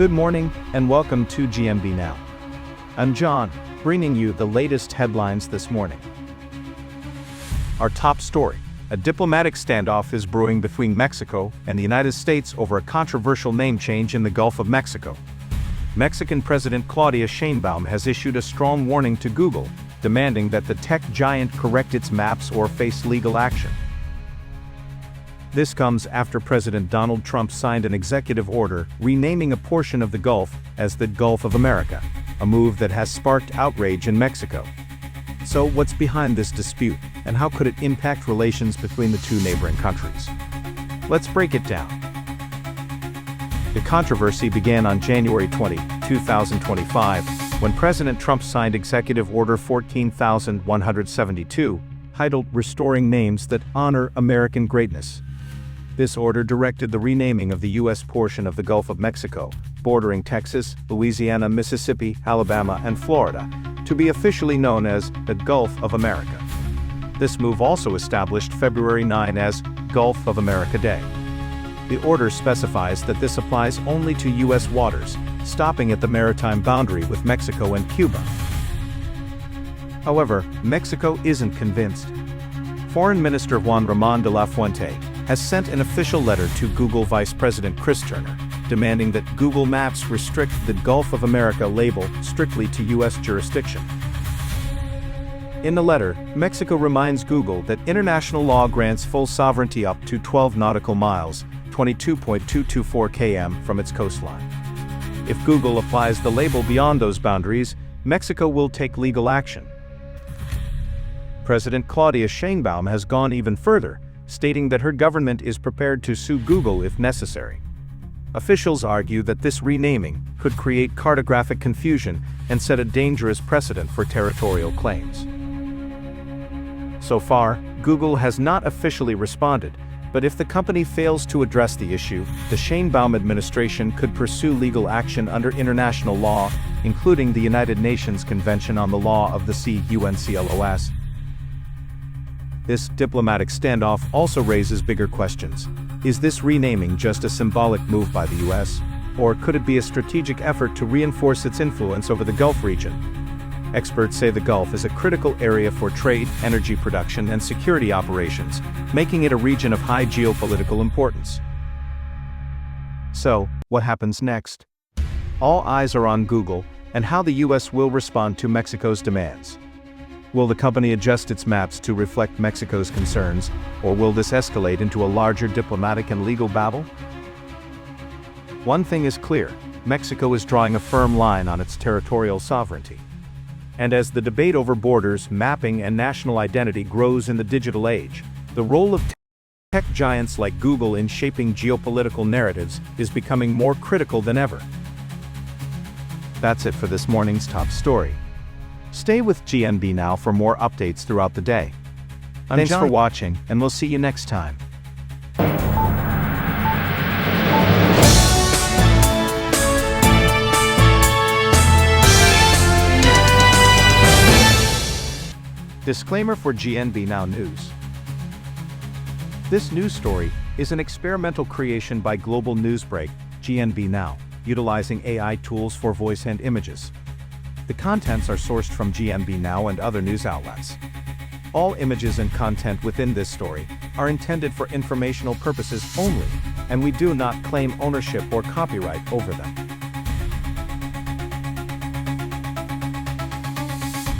Good morning, and welcome to GMB Now. I'm John, bringing you the latest headlines this morning. Our top story: a diplomatic standoff is brewing between Mexico and the United States over a controversial name change in the Gulf of Mexico. Mexican President Claudia Sheinbaum has issued a strong warning to Google, demanding that the tech giant correct its maps or face legal action. This comes after President Donald Trump signed an executive order renaming a portion of the Gulf as the Gulf of America, a move that has sparked outrage in Mexico. So what's behind this dispute, and how could it impact relations between the two neighboring countries? Let's break it down. The controversy began on January 20, 2025, when President Trump signed Executive Order 14,172, titled Restoring Names That Honor American Greatness. This order directed the renaming of the U.S. portion of the Gulf of Mexico, bordering Texas, Louisiana, Mississippi, Alabama, and Florida, to be officially known as the Gulf of America. This move also established February 9 as Gulf of America Day. The order specifies that this applies only to U.S. waters, stopping at the maritime boundary with Mexico and Cuba. However, Mexico isn't convinced. Foreign Minister Juan Ramón de la Fuente has sent an official letter to Google Vice President Chris Turner, demanding that Google Maps restrict the Gulf of America label strictly to U.S. jurisdiction. In the letter, Mexico reminds Google that international law grants full sovereignty up to 12 nautical miles, 22.224 km from its coastline. If Google applies the label beyond those boundaries, Mexico will take legal action. President Claudia Sheinbaum has gone even further, stating that her government is prepared to sue Google if necessary. Officials argue that this renaming could create cartographic confusion and set a dangerous precedent for territorial claims. So far, Google has not officially responded, but if the company fails to address the issue, the Sheinbaum administration could pursue legal action under international law, including the United Nations Convention on the Law of the Sea (UNCLOS). This diplomatic standoff also raises bigger questions. Is this renaming just a symbolic move by the U.S., or could it be a strategic effort to reinforce its influence over the Gulf region? Experts say the Gulf is a critical area for trade, energy production, and security operations, making it a region of high geopolitical importance. So, what happens next? All eyes are on Google and how the U.S. will respond to Mexico's demands. Will the company adjust its maps to reflect Mexico's concerns, or will this escalate into a larger diplomatic and legal battle? One thing is clear: Mexico is drawing a firm line on its territorial sovereignty. And as the debate over borders, mapping, and national identity grows in the digital age, the role of tech giants like Google in shaping geopolitical narratives is becoming more critical than ever. That's it for this morning's top story. Stay with GMB Now for more updates throughout the day. Thanks for watching, and we'll see you next time. Disclaimer for GNB Now News. This news story is an experimental creation by Global Newsbreak, GNB Now, utilizing AI tools for voice and images. The contents are sourced from GMB Now and other news outlets. All images and content within this story are intended for informational purposes only, and we do not claim ownership or copyright over them.